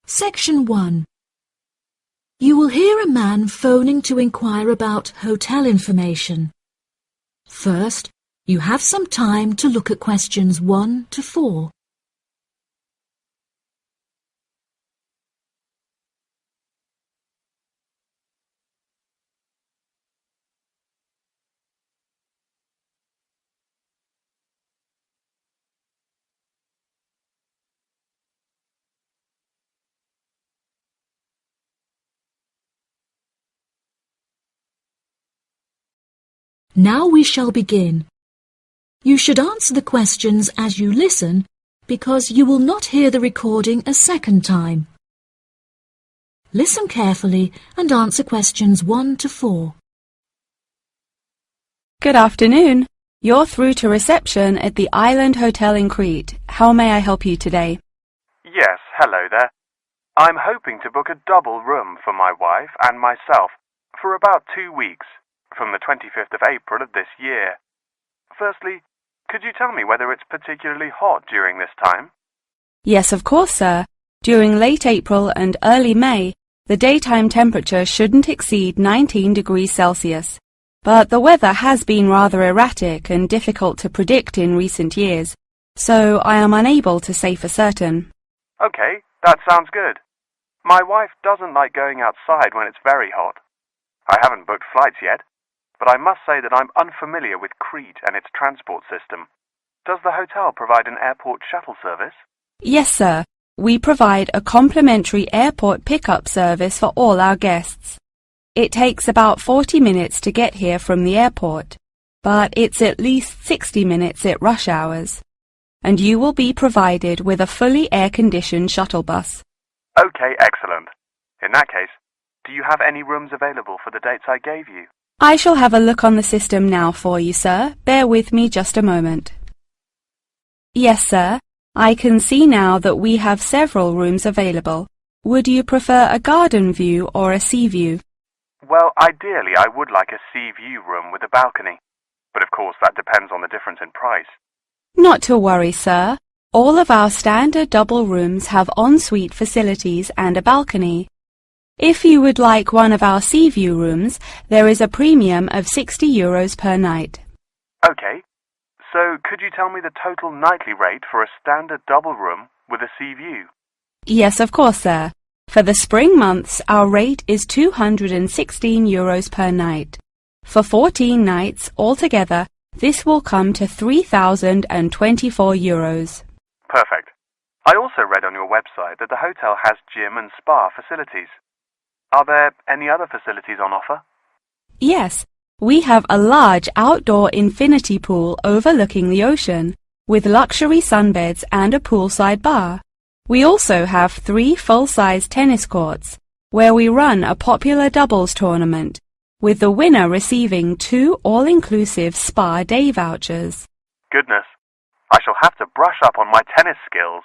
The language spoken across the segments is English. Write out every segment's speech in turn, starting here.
Section 1. You will hear a man phoning to inquire about hotel information. First, you have some time to look at questions 1 to 4. Now we shall begin. You should answer the questions as you listen, because you will not hear the recording a second time. Listen carefully and answer questions 1 to 4. Good afternoon. You're through to reception at the Island Hotel in Crete. How may I help you today? Yes, hello there. I'm hoping to book a double room for my wife and myself for about 2 weeks, from the 25th of April of this year. Firstly, could you tell me whether it's particularly hot during this time? Yes, of course, sir. During late April and early May, the daytime temperature shouldn't exceed 19 degrees Celsius. But the weather has been rather erratic and difficult to predict in recent years, so I am unable to say for certain. Okay, that sounds good. My wife doesn't like going outside when it's very hot. I haven't booked flights yet, but I must say that I'm unfamiliar with Crete and its transport system. Does the hotel provide an airport shuttle service? Yes, sir. We provide a complimentary airport pickup service for all our guests. It takes about 40 minutes to get here from the airport, but it's at least 60 minutes at rush hours. And you will be provided with a fully air-conditioned shuttle bus. Okay, excellent. In that case, do you have any rooms available for the dates I gave you? I shall have a look on the system now for you, sir. Bear with me just a moment. Yes, sir. I can see now that we have several rooms available. Would you prefer a garden view or a sea view? Well, ideally I would like a sea view room with a balcony. But of course that depends on the difference in price. Not to worry, sir. All of our standard double rooms have ensuite facilities and a balcony. If you would like one of our sea view rooms, there is a premium of €60 per night. Okay, so could you tell me the total nightly rate for a standard double room with a sea view? Yes, of course, sir. For the spring months, our rate is €216 per night. For 14 nights altogether, this will come to €3,024. Perfect. I also read on your website that the hotel has gym and spa facilities. Are there any other facilities on offer? Yes, we have a large outdoor infinity pool overlooking the ocean, with luxury sunbeds and a poolside bar. We also have 3 full-size tennis courts, where we run a popular doubles tournament, with the winner receiving 2 all-inclusive spa day vouchers. Goodness, I shall have to brush up on my tennis skills.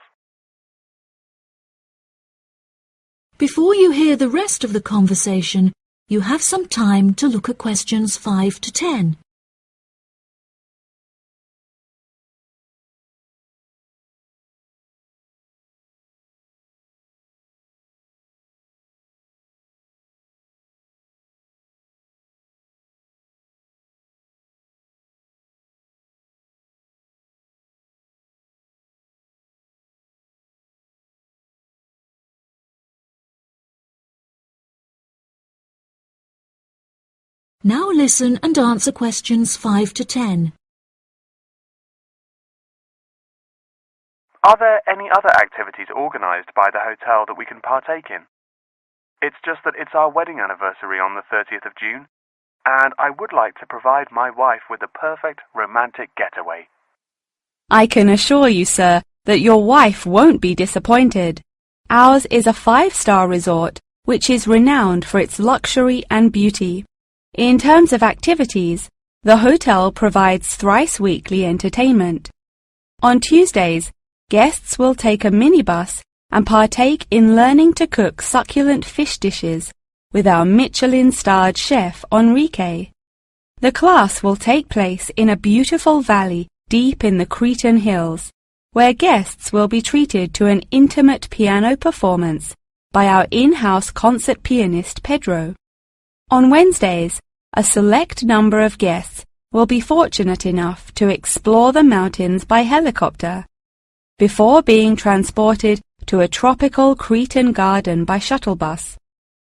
Before you hear the rest of the conversation, you have some time to look at questions 5 to 10. Now listen and answer questions 5 to 10. Are there any other activities organised by the hotel that we can partake in? It's just that it's our wedding anniversary on the 30th of June, and I would like to provide my wife with a perfect romantic getaway. I can assure you, sir, that your wife won't be disappointed. Ours is a 5-star resort, which is renowned for its luxury and beauty. In terms of activities, the hotel provides thrice-weekly entertainment. On Tuesdays, guests will take a minibus and partake in learning to cook succulent fish dishes with our Michelin-starred chef Enrique. The class will take place in a beautiful valley deep in the Cretan hills, where guests will be treated to an intimate piano performance by our in-house concert pianist Pedro. On Wednesdays, a select number of guests will be fortunate enough to explore the mountains by helicopter, before being transported to a tropical Cretan garden by shuttle bus.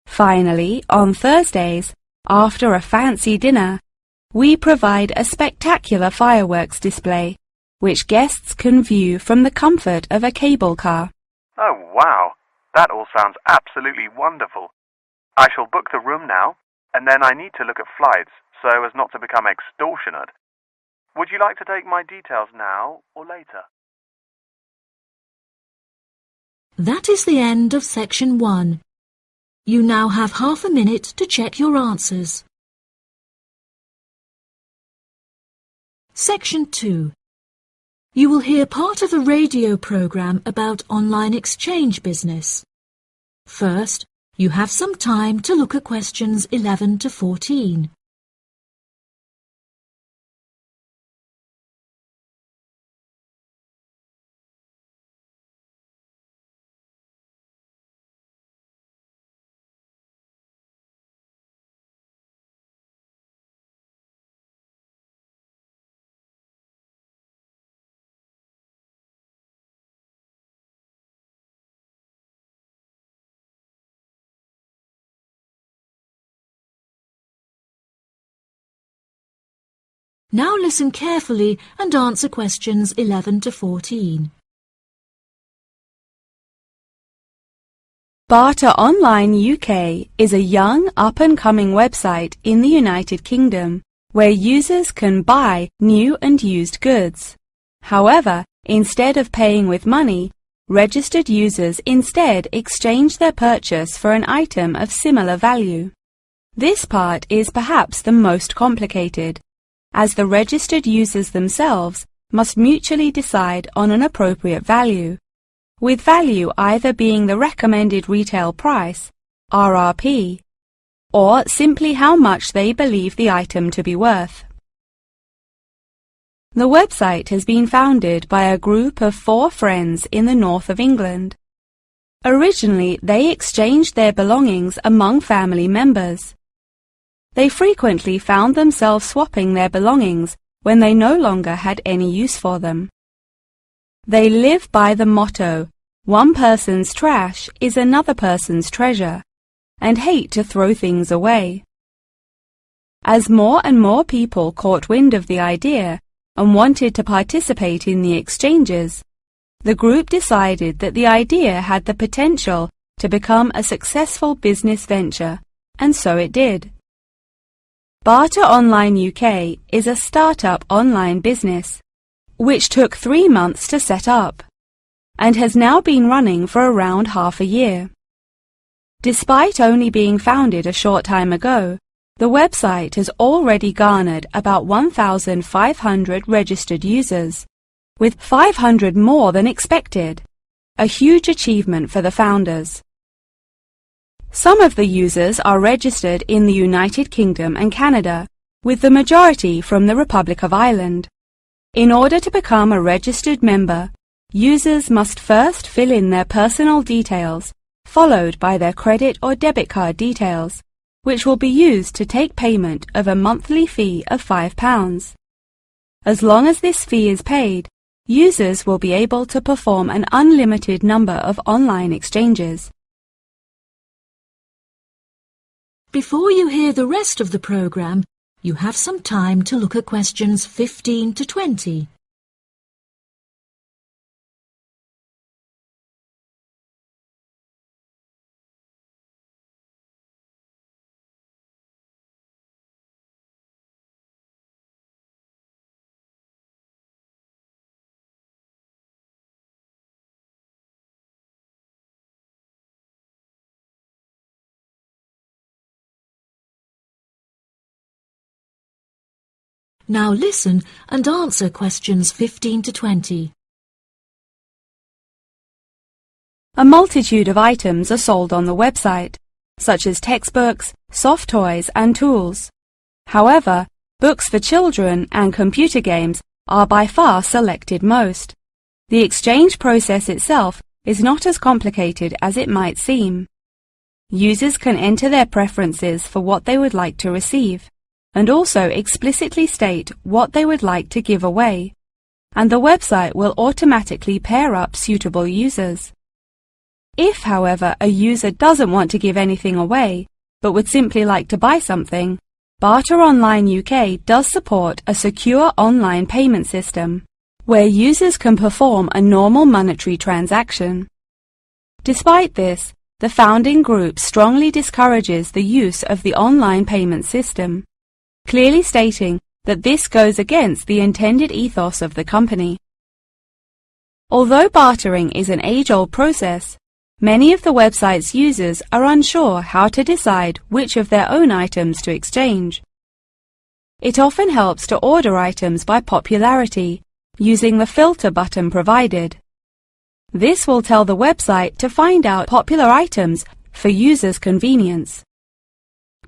Finally, on Thursdays, after a fancy dinner, we provide a spectacular fireworks display, which guests can view from the comfort of a cable car. Oh, wow! That all sounds absolutely wonderful. I shall book the room now, and then I need to look at flights so as not to become extortionate. Would you like to take my details now or later? That is the end of section 1. You now have half a minute to check your answers. Section 2. You will hear part of a radio program about online exchange business. First, you have some time to look at questions 11 to 14. Now listen carefully and answer questions 11 to 14. Barter Online UK is a young, up-and-coming website in the United Kingdom where users can buy new and used goods. However, instead of paying with money, registered users instead exchange their purchase for an item of similar value. This part is perhaps the most complicated, as the registered users themselves must mutually decide on an appropriate value, with value either being the recommended retail price, RRP, or simply how much they believe the item to be worth. The website has been founded by a group of 4 friends in the north of England. Originally, they exchanged their belongings among family members. They frequently found themselves swapping their belongings when they no longer had any use for them. They live by the motto, "One person's trash is another person's treasure," and hate to throw things away. As more and more people caught wind of the idea and wanted to participate in the exchanges, the group decided that the idea had the potential to become a successful business venture, and so it did. Barter Online UK is a start-up online business, which took 3 months to set up, and has now been running for around half a year. Despite only being founded a short time ago, the website has already garnered about 1,500 registered users, with 500 more than expected, a huge achievement for the founders. Some of the users are registered in the United Kingdom and Canada, with the majority from the Republic of Ireland. In order to become a registered member, users must first fill in their personal details, followed by their credit or debit card details, which will be used to take payment of a monthly fee of £5. As long as this fee is paid, users will be able to perform an unlimited number of online exchanges. Before you hear the rest of the program, you have some time to look at questions 15 to 20. Now listen and answer questions 15 to 20. A multitude of items are sold on the website, such as textbooks, soft toys and tools. However, books for children and computer games are by far selected most. The exchange process itself is not as complicated as it might seem. Users can enter their preferences for what they would like to receive, and also explicitly state what they would like to give away, and the website will automatically pair up suitable users. If, however, a user doesn't want to give anything away, but would simply like to buy something, Barter Online UK does support a secure online payment system, where users can perform a normal monetary transaction. Despite this, the founding group strongly discourages the use of the online payment system, clearly stating that this goes against the intended ethos of the company. Although bartering is an age-old process, many of the website's users are unsure how to decide which of their own items to exchange. It often helps to order items by popularity, using the filter button provided. This will tell the website to find out popular items for users' convenience.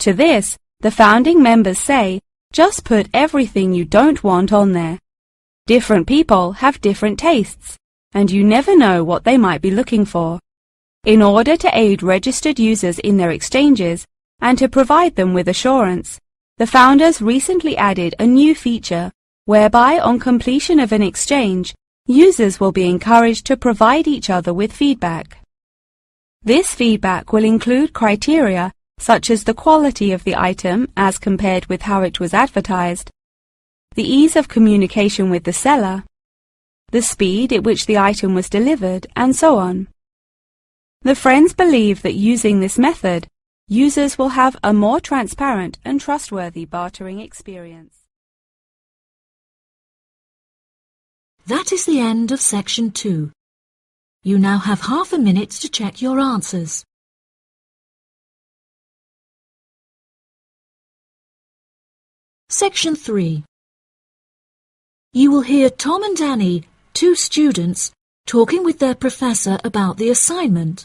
To this, the founding members say, just put everything you don't want on there. Different people have different tastes, and you never know what they might be looking for. In order to aid registered users in their exchanges and to provide them with assurance, the founders recently added a new feature whereby on completion of an exchange, users will be encouraged to provide each other with feedback. This feedback will include criteria such as the quality of the item as compared with how it was advertised, the ease of communication with the seller, the speed at which the item was delivered, and so on. The Friends believe that using this method, users will have a more transparent and trustworthy bartering experience. That is the end of section 2. You now have half a minute to check your answers. Section 3. You will hear Tom and Annie, two students, talking with their professor about the assignment.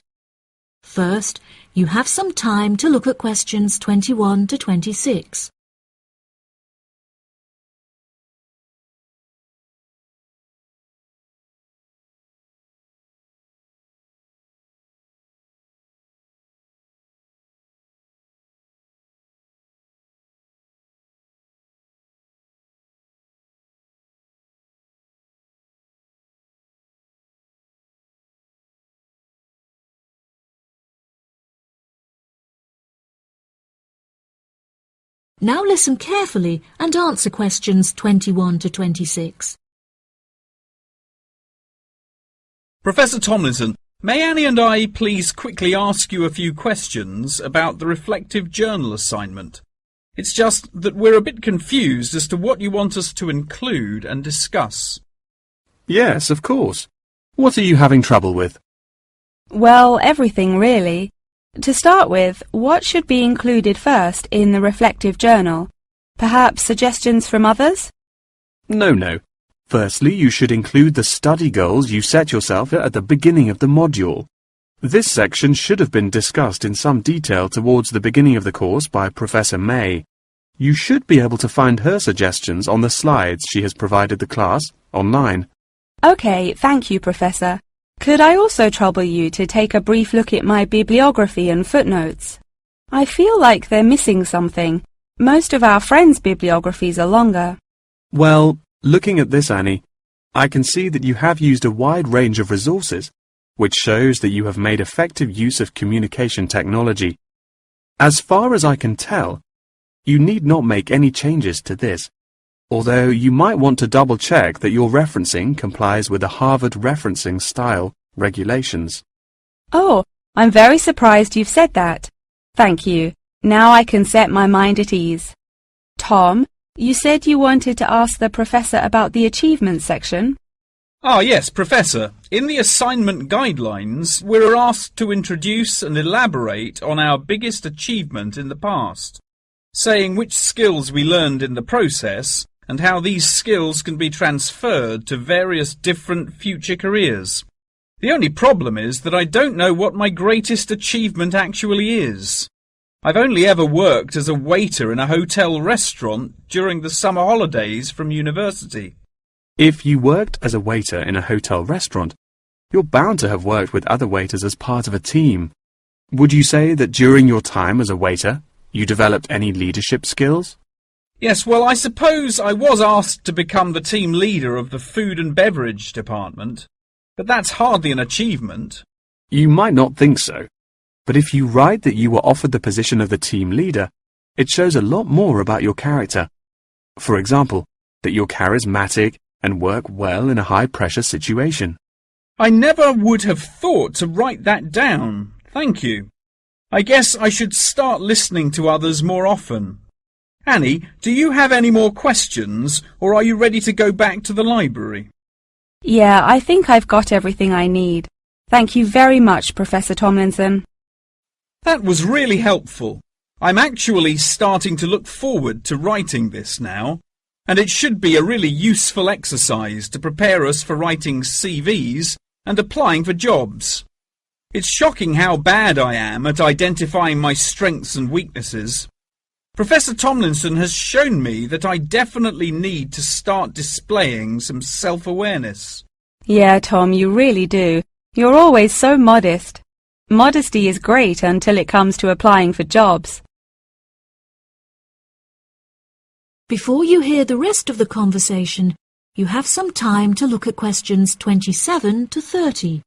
First, you have some time to look at questions 21 to 26. Now listen carefully and answer questions 21 to 26. Professor Tomlinson, may Annie and I please quickly ask you a few questions about the reflective journal assignment? It's just that we're a bit confused as to what you want us to include and discuss. Yes, of course. What are you having trouble with? Well, everything really. To start with, what should be included first in the reflective journal? Perhaps suggestions from others? No. Firstly, you should include the study goals you set yourself at the beginning of the module. This section should have been discussed in some detail towards the beginning of the course by Professor May. You should be able to find her suggestions on the slides she has provided the class online. OK, thank you, Professor. Could I also trouble you to take a brief look at my bibliography and footnotes? I feel like they're missing something. Most of our friends' bibliographies are longer. Well, looking at this, Annie, I can see that you have used a wide range of resources, which shows that you have made effective use of communication technology. As far as I can tell, you need not make any changes to this, although you might want to double-check that your referencing complies with the Harvard Referencing Style regulations. Oh, I'm very surprised you've said that. Thank you. Now I can set my mind at ease. Tom, you said you wanted to ask the professor about the achievements section. Ah, yes, Professor. In the assignment guidelines, we're asked to introduce and elaborate on our biggest achievement in the past, saying which skills we learned in the process and how these skills can be transferred to various different future careers. The only problem is that I don't know what my greatest achievement actually is. I've only ever worked as a waiter in a hotel restaurant during the summer holidays from university. If you worked as a waiter in a hotel restaurant, You're bound to have worked with other waiters as part of a team. Would you say that during your time as a waiter, you developed any leadership skills? Yes, well, I suppose I was asked to become the team leader of the food and beverage department, but that's hardly an achievement. You might not think so, but if you write that you were offered the position of the team leader, it shows a lot more about your character. For example, that you're charismatic and work well in a high-pressure situation. I never would have thought to write that down. Thank you. I guess I should start listening to others more often. Annie, do you have any more questions, or are you ready to go back to the library? Yeah, I think I've got everything I need. Thank you very much, Professor Tomlinson. That was really helpful. I'm actually starting to look forward to writing this now, and it should be a really useful exercise to prepare us for writing CVs and applying for jobs. It's shocking how bad I am at identifying my strengths and weaknesses. Professor Tomlinson has shown me that I definitely need to start displaying some self-awareness. Yeah, Tom, you really do. You're always so modest. Modesty is great until it comes to applying for jobs. Before you hear the rest of the conversation, you have some time to look at questions 27 to 30.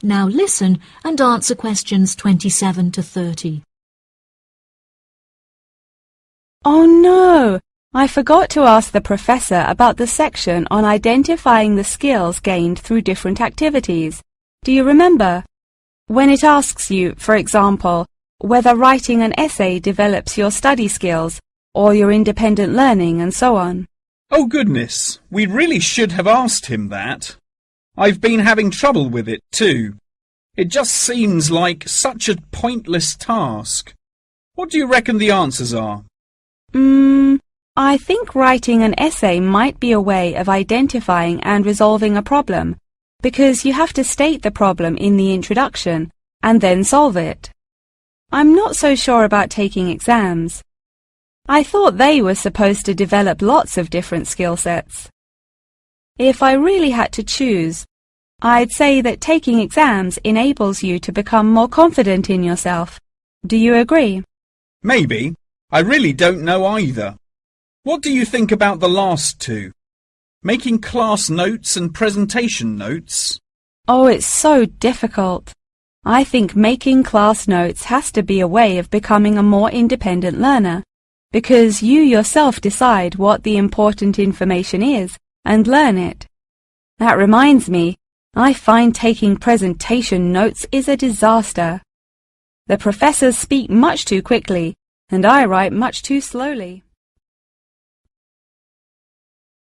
Now listen and answer questions 27 to 30. Oh no! I forgot to ask the professor about the section on identifying the skills gained through different activities. Do you remember? When it asks you, for example, whether writing an essay develops your study skills or your independent learning and so on. Oh goodness, we really should have asked him that. I've been having trouble with it too. It just seems like such a pointless task. What do you reckon the answers are? I think writing an essay might be a way of identifying and resolving a problem, because you have to state the problem in the introduction and then solve it. I'm not so sure about taking exams. I thought they were supposed to develop lots of different skill sets. If I really had to choose, I'd say that taking exams enables you to become more confident in yourself. Do you agree? Maybe. I really don't know either. What do you think about the last two? Making class notes and presentation notes? Oh, it's so difficult. I think making class notes has to be a way of becoming a more independent learner, because you yourself decide what the important information is and learn it. That reminds me, I find taking presentation notes is a disaster. The professors speak much too quickly, and I write much too slowly.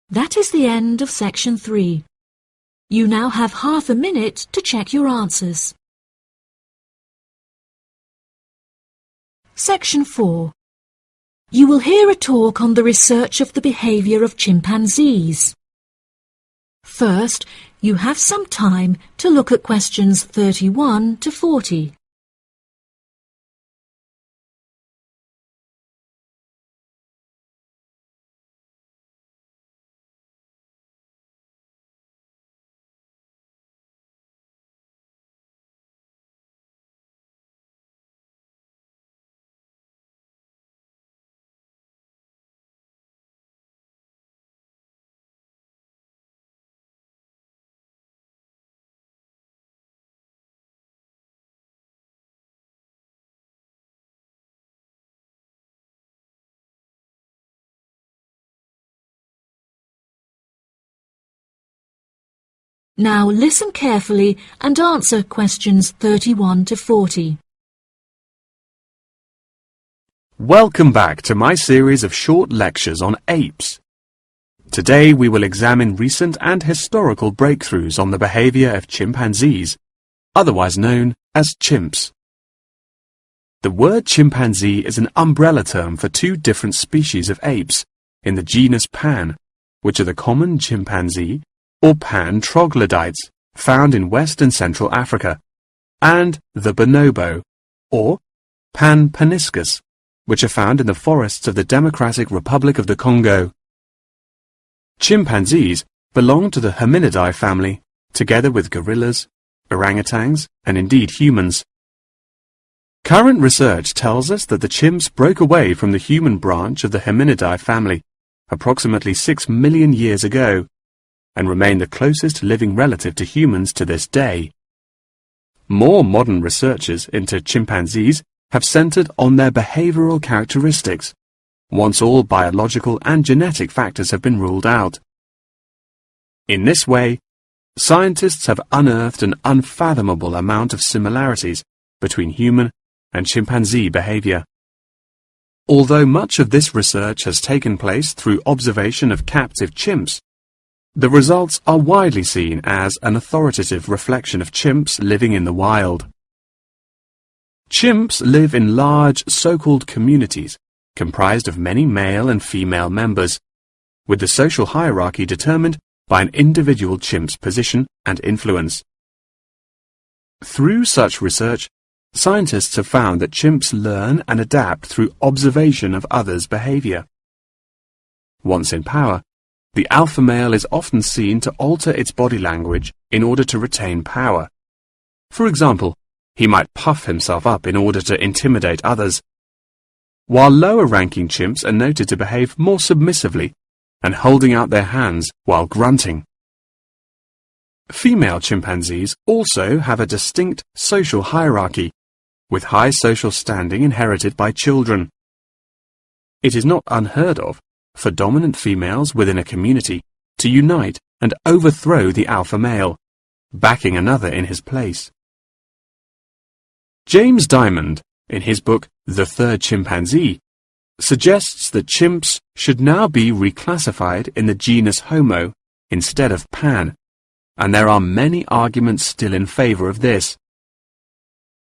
That is the end of section 3. You now have half a minute to check your answers. Section 4. You will hear a talk on the research of the behaviour of chimpanzees. First, you have some time to look at questions 31 to 40. Now listen carefully and answer questions 31 to 40. Welcome back to my series of short lectures on apes. Today we will examine recent and historical breakthroughs on the behavior of chimpanzees, otherwise known as chimps. The word chimpanzee is an umbrella term for two different species of apes in the genus Pan, which are the common chimpanzee or Pan troglodytes found in West and Central Africa, and the bonobo or Pan paniscus, which are found in the forests of the Democratic Republic of the Congo. Chimpanzees belong to the Hominidae family, together with gorillas, orangutans, and indeed humans. Current research tells us that the chimps broke away from the human branch of the Hominidae family approximately 6 million years ago, and remain the closest living relative to humans to this day. More modern researches into chimpanzees have centered on their behavioral characteristics, once all biological and genetic factors have been ruled out. In this way, scientists have unearthed an unfathomable amount of similarities between human and chimpanzee behavior. Although much of this research has taken place through observation of captive chimps, the results are widely seen as an authoritative reflection of chimps living in the wild. Chimps live in large so-called communities comprised of many male and female members, with the social hierarchy determined by an individual chimp's position and influence. Through such research, scientists have found that chimps learn and adapt through observation of others' behavior. Once in power, the alpha male is often seen to alter its body language in order to retain power. For example, he might puff himself up in order to intimidate others, while lower-ranking chimps are noted to behave more submissively and holding out their hands while grunting. Female chimpanzees also have a distinct social hierarchy, with high social standing inherited by children. It is not unheard of for dominant females within a community to unite and overthrow the alpha male, backing another in his place. James Diamond, in his book The Third Chimpanzee, suggests that chimps should now be reclassified in the genus Homo instead of Pan, and there are many arguments still in favor of this.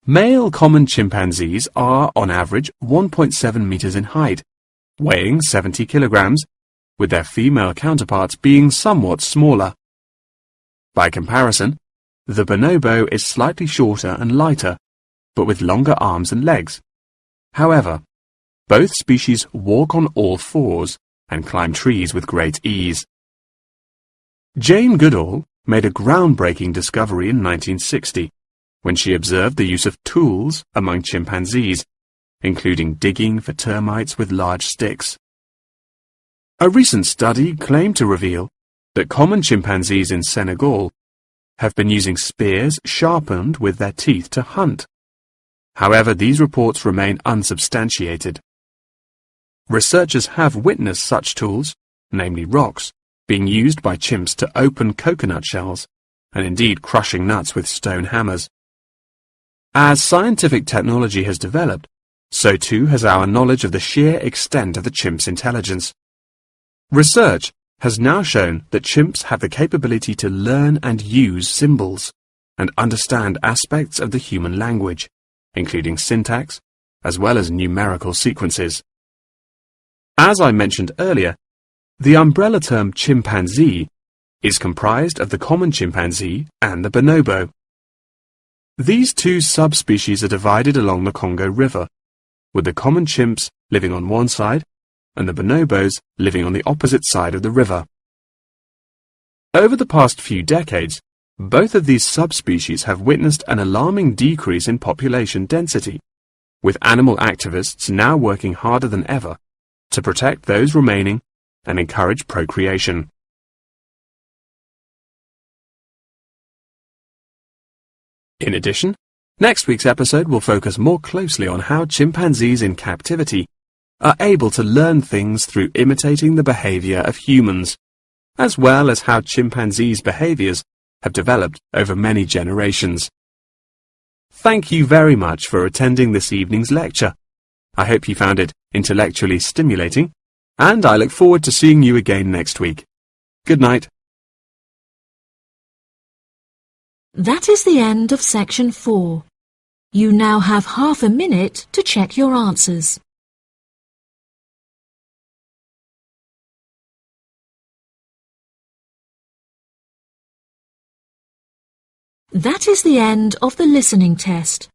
Male common chimpanzees are, on average, 1.7 meters in height, weighing 70 kilograms, with their female counterparts being somewhat smaller. By comparison, the bonobo is slightly shorter and lighter, but with longer arms and legs. However, both species walk on all fours and climb trees with great ease. Jane Goodall made a groundbreaking discovery in 1960 when she observed the use of tools among chimpanzees, including digging for termites with large sticks. A recent study claimed to reveal that common chimpanzees in Senegal have been using spears sharpened with their teeth to hunt. However, these reports remain unsubstantiated. Researchers have witnessed such tools, namely rocks, being used by chimps to open coconut shells, and indeed crushing nuts with stone hammers. As scientific technology has developed, so too has our knowledge of the sheer extent of the chimp's intelligence. Research has now shown that chimps have the capability to learn and use symbols, and understand aspects of the human language, including syntax, as well as numerical sequences. As I mentioned earlier, the umbrella term chimpanzee is comprised of the common chimpanzee and the bonobo. These two subspecies are divided along the Congo River, with the common chimps living on one side and the bonobos living on the opposite side of the river. Over the past few decades, both of these subspecies have witnessed an alarming decrease in population density, with animal activists now working harder than ever to protect those remaining and encourage procreation. In addition, next week's episode will focus more closely on how chimpanzees in captivity are able to learn things through imitating the behavior of humans, as well as how chimpanzees' behaviors have developed over many generations. Thank you very much for attending this evening's lecture. I hope you found it intellectually stimulating and I look forward to seeing you again next week. Good night. That is the end of section 4. You now have half a minute to check your answers. That is the end of the listening test.